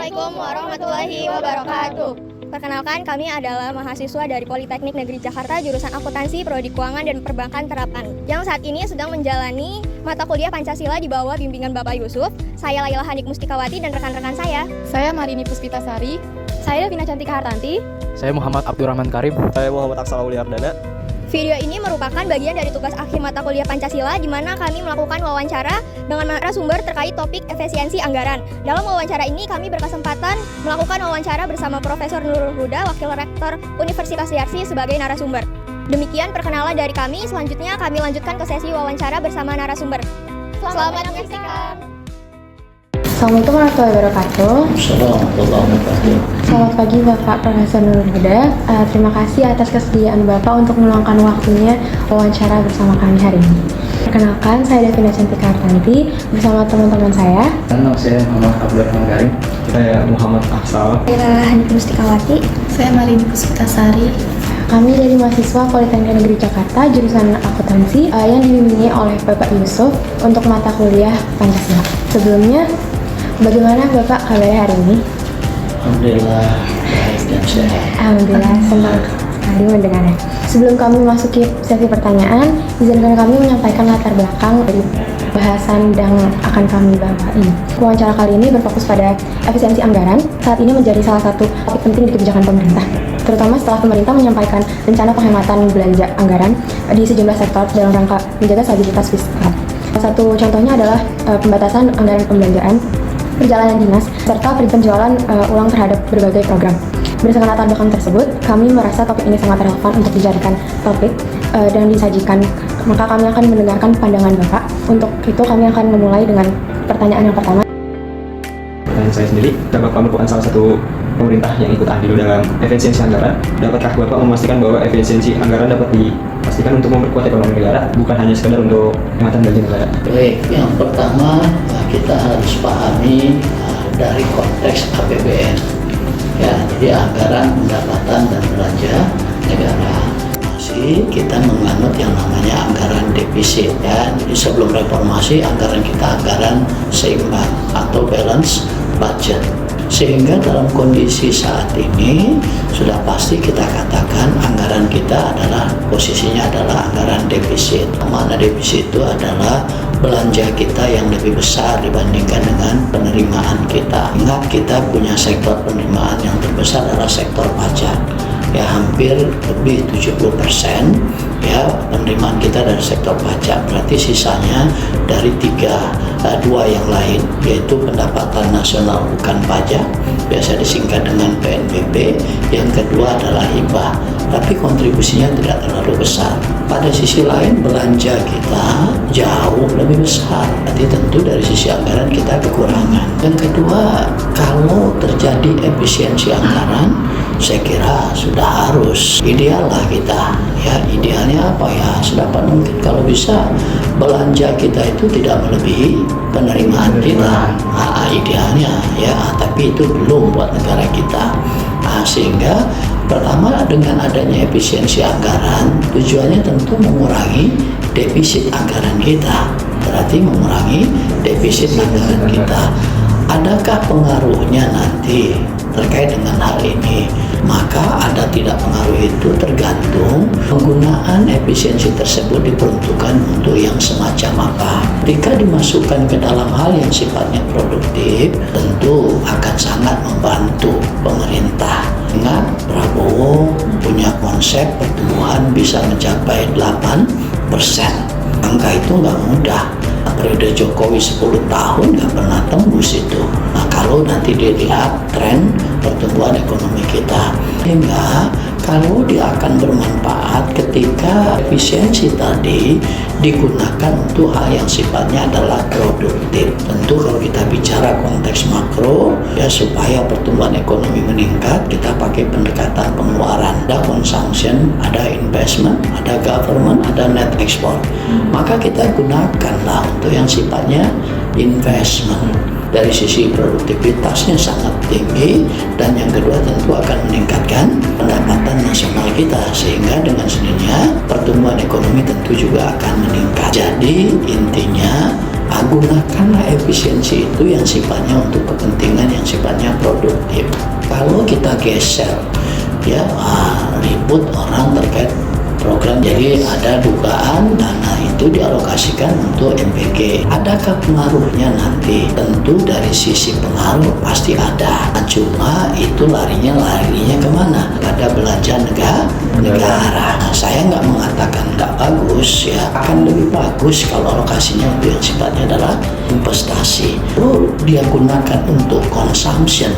Assalamualaikum warahmatullahi wabarakatuh. Perkenalkan, kami adalah mahasiswa dari Politeknik Negeri Jakarta jurusan Akuntansi, Prodi Keuangan dan Perbankan Terapan yang saat ini sedang menjalani mata kuliah Pancasila di bawah bimbingan Bapak Yusuf. Saya Laila Hanik Mustikawati dan rekan-rekan saya. Saya Marini Puspitasari. Saya Vina Cantika Hartanti. Saya Muhammad Abdurrahman Karim. Saya Muhammad Aksal Auliardana. Video ini merupakan bagian dari tugas akhir mata kuliah Pancasila di mana kami melakukan wawancara dengan narasumber terkait topik efisiensi anggaran. Dalam wawancara ini kami berkesempatan melakukan wawancara bersama Profesor Nurul Huda, Wakil Rektor Universitas Yarsi sebagai narasumber. Demikian perkenalan dari kami, selanjutnya kami lanjutkan ke sesi wawancara bersama narasumber. Selamat menyaksikan. Assalamualaikum warahmatullahi wabarakatuh. Selamat pagi Bapak Profesor Nurul Huda. Terima kasih atas kesediaan Bapak untuk meluangkan waktunya wawancara bersama kami hari ini. Perkenalkan, saya Vina Cantika Hartanti bersama teman-teman saya. Nama saya Muhammad Abdurrahman Karim. Saya Muhammad Aksal. Saya Hanik Mustikawati. Saya Marini Puspitasari. Kami dari mahasiswa Politeknik Negeri Jakarta jurusan Akuntansi yang dibimbingi oleh Bapak Yusuf untuk mata kuliah Pancasila. Sebelumnya, bagaimana Bapak kabarnya hari ini? Alhamdulillah baik dan sehat. Alhamdulillah, senang sekali mendengarnya. Sebelum kami memasuki sesi pertanyaan, izinkan kami menyampaikan latar belakang dari bahasan yang akan kami bahas ini. Wawancara kali ini berfokus pada efisiensi anggaran. Saat ini menjadi salah satu topik penting di kebijakan pemerintah, terutama setelah pemerintah menyampaikan rencana penghematan belanja anggaran di sejumlah sektor dalam rangka menjaga stabilitas fiskal. Salah satu contohnya adalah pembatasan anggaran pembelanjaan, perjalanan dinas, serta penjualan ulang terhadap berbagai program. Berdasarkan latar belakang tersebut, kami merasa topik ini sangat relevan untuk dijadikan topik dan disajikan. Maka kami akan mendengarkan pandangan Bapak. Untuk itu kami akan memulai dengan pertanyaan yang pertama. Pertanyaan saya sendiri, Bapak merupakan salah satu pemerintah yang ikut andil dalam efisiensi anggaran. Dapatkah Bapak memastikan bahwa efisiensi anggaran dapat dipastikan untuk memperkuat ekonomi negara, bukan hanya sekedar untuk penghematan belanja negara? Baik, yang pertama kita harus pahami dari konteks APBN. Ya, jadi anggaran pendapatan dan belanja negara. Masih kita menganut yang namanya anggaran defisit ya. Jadi sebelum reformasi anggaran kita anggaran seimbang atau balance budget. Sehingga dalam kondisi saat ini sudah pasti kita katakan anggaran kita adalah posisinya adalah anggaran defisit. Mana defisit itu adalah belanja kita yang lebih besar dibandingkan dengan penerimaan kita. Ingat, kita punya sektor penerimaan yang terbesar adalah sektor pajak. Ya, hampir lebih 70% ya penerimaan kita dari sektor pajak. Berarti sisanya dari dua yang lain, yaitu pendapatan nasional bukan pajak, biasa disingkat dengan PNBP. Yang kedua adalah hibah, tapi kontribusinya tidak terlalu besar. Pada sisi lain belanja kita jauh lebih besar, berarti tentu dari sisi anggaran kita kekurangan. Yang kedua, kalau terjadi efisiensi anggaran, saya kira sudah harus ideal lah kita ya. Idealnya apa ya, sedapat mungkin kalau bisa belanja kita itu tidak melebihi penerimaan kita. Idealnya ya, tapi itu belum buat negara kita. Sehingga pertama dengan adanya efisiensi anggaran tujuannya tentu mengurangi defisit anggaran kita, berarti mengurangi defisit anggaran kita. Adakah pengaruhnya nanti terkait dengan hal ini? Maka ada tidak pengaruh itu tergantung penggunaan efisiensi tersebut diperuntukkan untuk yang semacam apa. Jika dimasukkan ke dalam hal yang sifatnya produktif, tentu akan sangat membantu pemerintah. Ingat, Prabowo punya konsep pertumbuhan bisa mencapai 8%. Angka itu nggak mudah. Periode Jokowi 10 tahun nggak pernah tembus itu. Nah, kalau nanti dilihat tren pertumbuhan ekonomi kita, sehingga kalau dia akan bermanfaat ketika efisiensi tadi digunakan untuk hal yang sifatnya adalah produktif. Tentu kalau kita bicara konteks makro ya, supaya pertumbuhan ekonomi meningkat, kita pakai pendekatan pengeluaran. Ada consumption, ada investment, ada government, ada net export. Maka kita gunakanlah untuk yang sifatnya investment. Dari sisi produktivitasnya sangat tinggi, dan yang kedua tentu akan meningkatkan pendapatan nasional kita, sehingga dengan sendirinya pertumbuhan ekonomi tentu juga akan meningkat. Jadi intinya Gunakanlah efisiensi itu yang sifatnya untuk kepentingan yang sifatnya produktif. Kalau kita geser ya ribut orang terkait program, jadi ada dugaan dana itu dialokasikan untuk MPG. Adakah pengaruhnya nanti? Tentu dari sisi pengaruh pasti ada. Cuma itu larinya kemana? Pada belanja negara. Nah, saya nggak mengatakan nggak bagus ya, akan lebih bagus kalau alokasinya untuk yang sifatnya adalah investasi. Kalau dia gunakan untuk consumption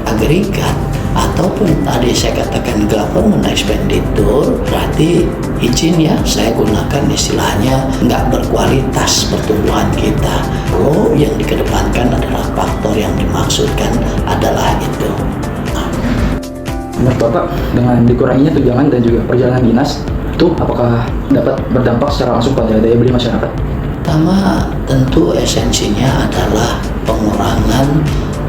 agregat ataupun tadi saya katakan government expenditure, berarti izin ya saya gunakan istilahnya nggak berkualitas pertumbuhan kita. Kalau yang dikedepankan adalah faktor yang dimaksudkan adalah itu. Menurut Bapak, dengan dikuranginya tunjangan dan juga perjalanan dinas, itu apakah dapat berdampak secara langsung pada daya beli masyarakat? Pertama, tentu esensinya adalah pengurangan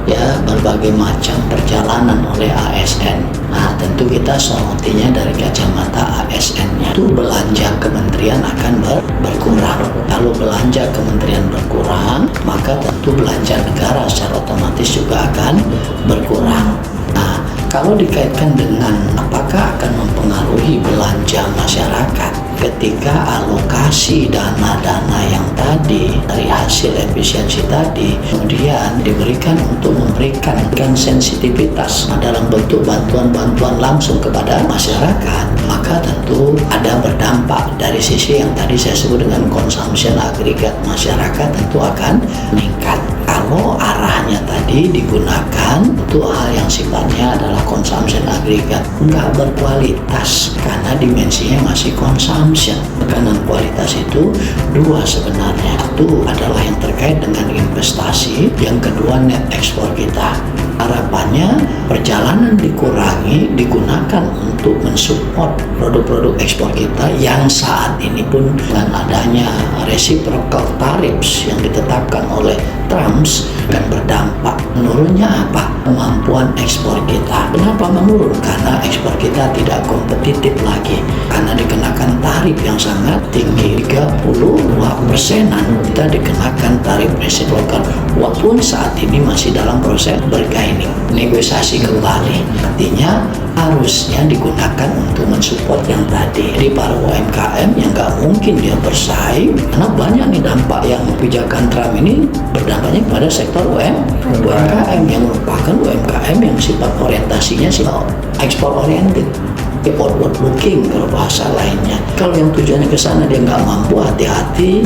ya berbagai macam perjalanan oleh ASN. Nah, tentu kita sortinya dari kacamata ASN-nya. Itu belanja kementerian akan berkurang. Kalau belanja kementerian berkurang, maka tentu belanja negara secara otomatis juga akan berkurang. Nah, kalau dikaitkan dengan apakah akan mempengaruhi belanja masyarakat ketika alokasi dana-dana yang tadi dari hasil efisiensi tadi kemudian diberikan untuk memberikan sensitivitas dalam bentuk bantuan-bantuan langsung kepada masyarakat, maka tentu ada berdampak dari sisi yang tadi saya sebut dengan consumption agregat masyarakat tentu akan meningkat. Kalau arahnya tadi digunakan untuk hal yang sifatnya adalah consumption agregat, nggak berkualitas karena dimensinya masih consumption. Tekanan kualitas itu dua sebenarnya. Satu adalah yang terkait dengan investasi, yang kedua net ekspor kita. Harapannya perjalanan dikurangi digunakan untuk mensupport produk-produk ekspor kita yang saat ini pun dengan adanya reciprocal tariffs yang ditetapkan oleh Trump akan berdampak. Menurunnya apa? Kemampuan ekspor kita. Kenapa menurun? Karena ekspor kita tidak kompetitif lagi karena dikenakan tarif yang sangat tinggi, 32%-an kita dikenakan tarif reciprocal walaupun saat ini masih dalam proses bergaining, negosiasi kembali. Artinya harusnya digunakan untuk mensupport yang tadi. Jadi para UMKM yang nggak mungkin dia bersaing karena banyak nih dampak yang kebijakan Trump ini berdampaknya pada sektor UMKM yang merupakan UMKM yang sifat orientasinya sifat ekspor oriented, outward looking kalau bahasa lainnya. Kalau yang tujuannya ke sana dia nggak mampu, hati-hati.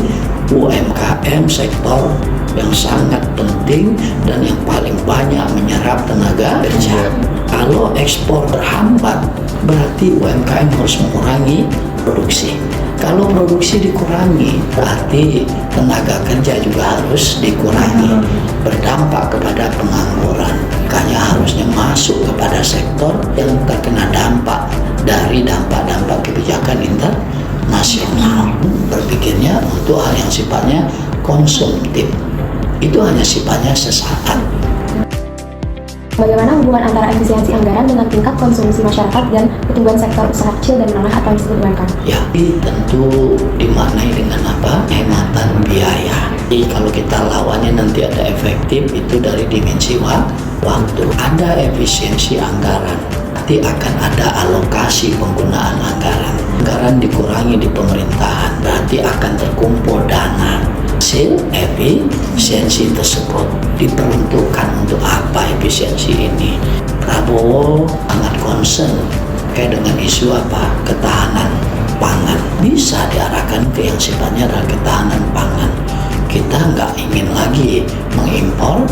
UMKM sektor yang sangat penting dan yang paling banyak menyerap tenaga kerja. Kalau ekspor berhambat, berarti UMKM harus mengurangi produksi. Kalau produksi dikurangi, berarti tenaga kerja juga harus dikurangi. Berdampak kepada pengangguran. Makanya harusnya masuk kepada sektor yang terkena dampak dari dampak-dampak kebijakan internasional. Berpikirnya untuk hal yang sifatnya konsumtif. Itu hanya sifatnya sesaat. Bagaimana hubungan antara efisiensi anggaran dengan tingkat konsumsi masyarakat dan pertumbuhan sektor usaha kecil dan menengah atau yang disebut UMKM? Ya, tentu dimaknai dengan apa? Hematan biaya. Jadi kalau kita lawannya nanti ada efektif itu dari dimensi waktu. Ada efisiensi anggaran, nanti akan ada alokasi penggunaan anggaran. Anggaran dikurangi di pemerintahan, berarti akan terkumpul dana. Hasil efisiensi tersebut diperuntukkan untuk apa efisiensi ini? Prabowo sangat concern kayak dengan isu apa? Ketahanan pangan. Bisa diarahkan ke yang sifatnya adalah ketahanan pangan. Kita nggak ingin lagi mengimpor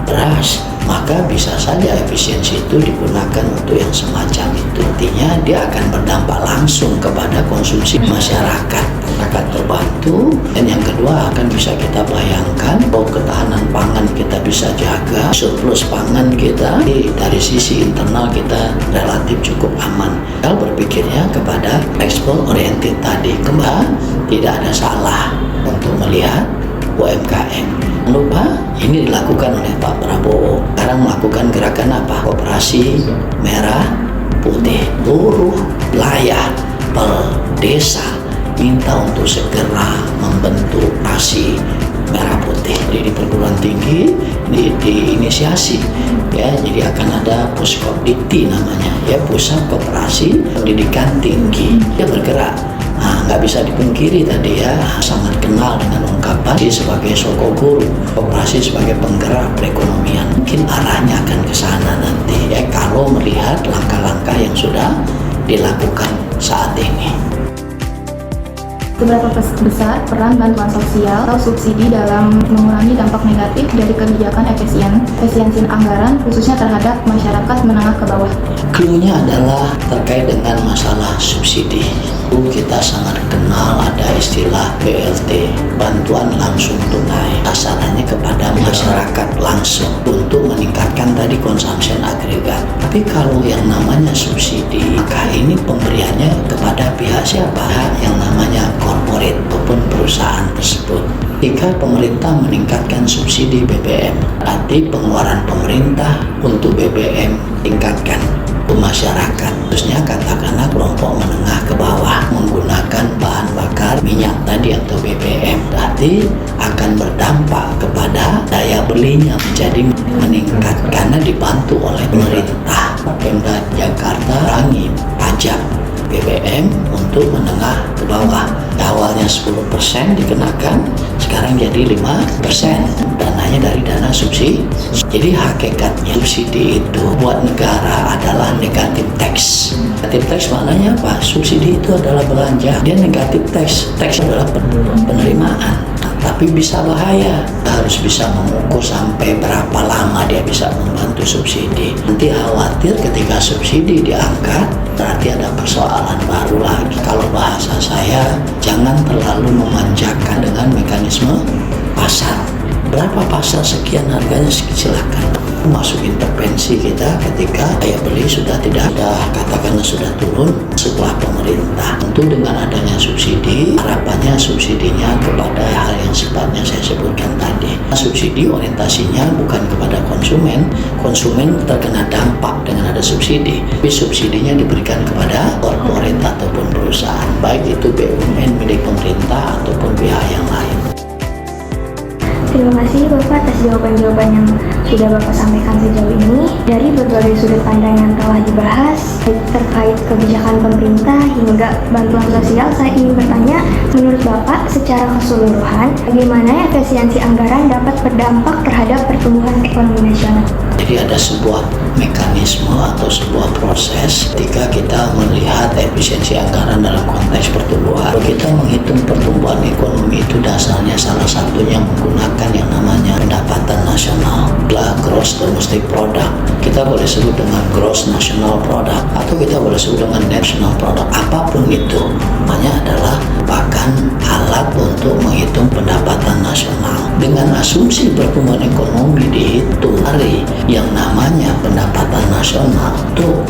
beras, maka bisa saja efisiensi itu digunakan untuk yang semacam itu. Artinya dia akan berdampak langsung kepada konsumsi masyarakat. Masyarakat terbantu, dan yang kedua akan bisa kita bayangkan bahwa ketahanan pangan kita bisa jaga, surplus pangan kita dari sisi internal kita relatif cukup aman. Kalau berpikirnya kepada ekspor oriented tadi, kembali tidak ada salah untuk melihat UMKM. Jangan lupa ini dilakukan oleh Pak Prabowo. Sekarang melakukan gerakan apa? Operasi Merah Putih. Seluruh wilayah per desa minta untuk segera membentuk operasi merah putih. Jadi di perguruan tinggi diinisiasi ya, jadi akan ada Puskopdikti namanya ya, Pusat Koperasi Pendidikan Tinggi. Dia bergerak. Nah, nggak bisa dipungkiri tadi ya, sangat kenal dengan ungkapan sebagai sokoguru, koperasi sebagai penggerak perekonomian. Mungkin arahnya akan ke sana nanti ya, kalau melihat langkah-langkah yang sudah dilakukan saat ini. Seberapa besar peran bantuan sosial atau subsidi dalam mengurangi dampak negatif dari kebijakan efisiensi anggaran khususnya terhadap masyarakat menengah ke bawah? Clue-nya adalah terkait dengan masalah subsidi. Kita sangat kenal ada istilah BLT, bantuan langsung tunai. Sasarannya kepada masyarakat langsung untuk meningkatkan tadi consumption agregat. Tapi kalau yang namanya subsidi, maka ini pemberiannya kepada pihak siapa? Yang namanya korporat maupun perusahaan tersebut. Jika pemerintah meningkatkan subsidi BBM, berarti pengeluaran pemerintah untuk BBM tingkatkan ke masyarakat, khususnya katakanlah kelompok menengah ke bawah menggunakan bahan bakar minyak tadi atau BBM, berarti akan berdampak kepada daya belinya menjadi meningkat karena dibantu oleh pemerintah. Pemda Jakarta kurangi pajak BBM untuk menengah ke bawah. Awalnya 10% dikenakan, sekarang jadi 5%. Dananya dari dana subsidi. Jadi hakikatnya subsidi itu buat negara adalah negatif tax. Negatif tax maknanya apa? Subsidi itu adalah belanja. Dia negatif tax. Tax adalah penerimaan. Tapi bisa bahaya. Kita harus bisa mengukur sampai berapa lama dia bisa membantu subsidi. Nanti khawatir ketika subsidi diangkat, berarti ada persoalan baru lagi. Kalau bahasa saya, jangan terlalu memanjakan dengan mekanisme pasar. Berapa pasar sekian harganya silakan. Masuk intervensi kita ketika daya beli sudah katakanlah sudah turun setelah pemerintah. Tentu dengan adanya subsidi, harapannya subsidinya kepada hal yang sifatnya saya sebutkan tadi. Subsidi orientasinya bukan kepada konsumen terkena dampak dengan ada subsidi, tapi subsidinya diberikan kepada korporat ataupun perusahaan, baik itu BUMN milik pemerintah ataupun pihak yang lain. Terima kasih Bapak atas jawaban-jawaban yang sudah Bapak sampaikan sejauh ini. Dari berbagai sudut pandang yang telah dibahas terkait kebijakan pemerintah hingga bantuan sosial, saya ingin bertanya, menurut Bapak secara keseluruhan, bagaimana efisiensi anggaran dapat berdampak terhadap pertumbuhan ekonomi nasional? Jadi ada sebuah mekanisme atau sebuah proses ketika kita melihat efisiensi anggaran dalam konteks pertumbuhan. Kalau kita menghitung pertumbuhan ekonomi itu dasarnya salah satunya menggunakan yang namanya pendapatan nasional, gross domestic product. Kita boleh sebut dengan gross national product atau kita boleh sebut dengan national product. Apapun itu, namanya adalah bahkan alat untuk menghitung pendapatan nasional. Dengan asumsi pertumbuhan ekonomi dihitung dari yang namanya pendapatan nasional itu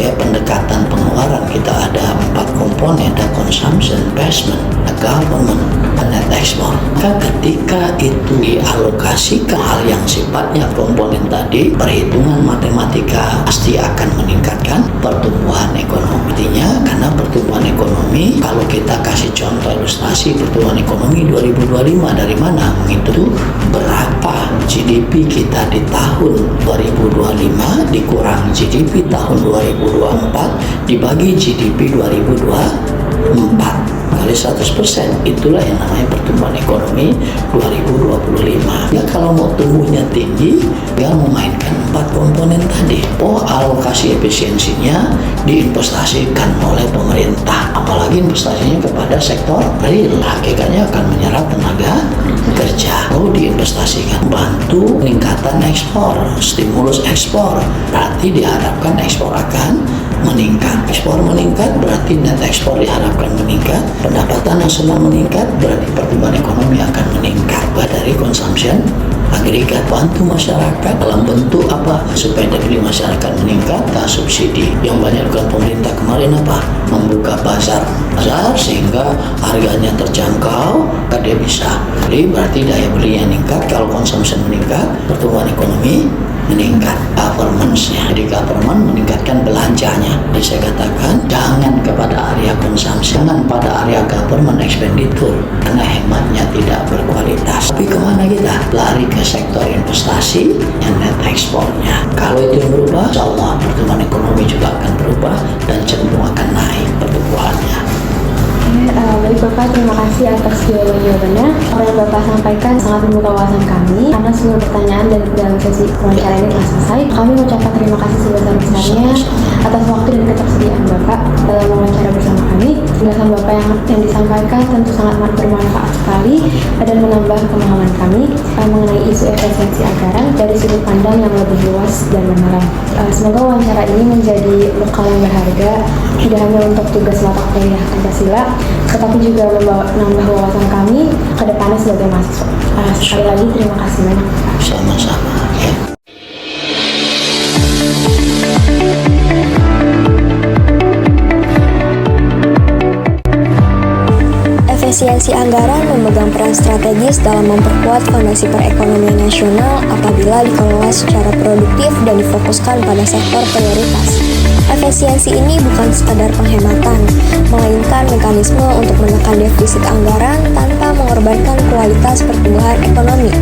ya, pendekatan pengeluaran kita ada 4 komponen, ada consumption, investment, government, net export. Maka ketika itu dialokasikan hal yang sifatnya komponen tadi, perhitungan matematika pasti akan meningkatkan pertumbuhan ekonomi. Artinya karena pertumbuhan ekonomi, kalau kita kasih contoh ilustrasi pertumbuhan ekonomi 2025 dari mana? Menghitung berapa GDP kita di tahun 2025 dikurang GDP tahun 2024 dibagi GDP 2024 kali 100%, itulah yang namanya pertumbuhan ekonomi 2025. Ya kalau mau tumbuhnya tinggi, ya memainkan 4 komponen tadi. Alokasi efisiensinya diinvestasikan oleh pemerintah, apalagi investasinya kepada sektor real, hakikatnya akan menyerap tenaga kerja. Kalau diinvestasikan, bantu peningkatan ekspor, stimulus ekspor, berarti diharapkan ekspor akan meningkat. Ekspor meningkat berarti net ekspor diharapkan meningkat, pendapatan nasional meningkat berarti pertumbuhan ekonomi akan meningkat. Dari consumption agregat, bantu masyarakat dalam bentuk apa supaya daya beli masyarakat meningkat. Subsidi yang banyak dilakukan pemerintah kemarin apa, membuka pasar sehingga harganya terjangkau, maka dia bisa beli, berarti daya belinya meningkat. Kalau consumption meningkat, pertumbuhan ekonomi meningkat governance-nya. Jadi government meningkatkan belanjanya. Jadi saya katakan jangan kepada area konsumsi, jangan pada area government expenditure karena hematnya tidak berkualitas. Tapi kemana kita? Lari ke sektor investasi yang net ekspornya. Kalau itu berubah, insya Allah pertumbuhan ekonomi juga akan berubah dan cenderung akan naik pertumbuhannya. Baik Bapak, terima kasih atas jawaban-jawabannya. Apa yang Bapak sampaikan sangat membuka wawasan kami. Karena semua pertanyaan dan dalam sesi wawancara ini telah selesai. Kami mengucapkan terima kasih sebesar-besarnya atas waktu dan ketersediaan Bapak dalam wawancara bersama kami. Penjelasan Bapak yang disampaikan tentu sangat bermanfaat sekali dan menambah pemahaman kami mengenai isu efisiensi anggaran dari sudut pandang yang lebih luas dan mendalam. Semoga wawancara ini menjadi bekal yang berharga tidak hanya untuk tugas mata kuliah Pancasila, tetapi juga menambah wawasan kami ke depannya sebagai mahasiswa. Sekali lagi terima kasih banyak. Sama-sama ya. Efisiensi anggaran memegang peran strategis dalam memperkuat fondasi perekonomian nasional apabila dikelola secara produktif dan difokuskan pada sektor prioritas. Efisiensi ini bukan sekadar penghematan, melainkan mekanisme untuk menekan defisit anggaran tanpa mengorbankan kualitas pertumbuhan ekonomi.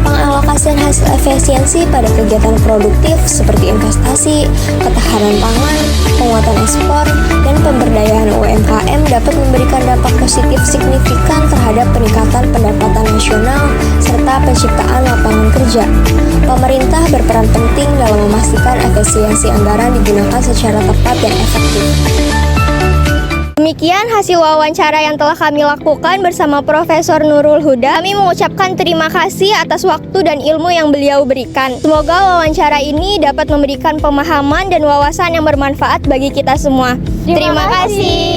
Pengalokasian hasil efisiensi pada kegiatan produktif seperti investasi, ketahanan pangan, penguatan ekspor, dan pemberdayaan UMKM dapat memberikan dampak positif signifikan terhadap peningkatan pendapatan nasional serta penciptaan lapangan kerja. Pemerintah berperan penting dalam memastikan efisiensi anggaran digunakan secara tepat dan efektif. Demikian hasil wawancara yang telah kami lakukan bersama Profesor Nurul Huda. Kami mengucapkan terima kasih atas waktu dan ilmu yang beliau berikan. Semoga wawancara ini dapat memberikan pemahaman dan wawasan yang bermanfaat bagi kita semua. Terima kasih.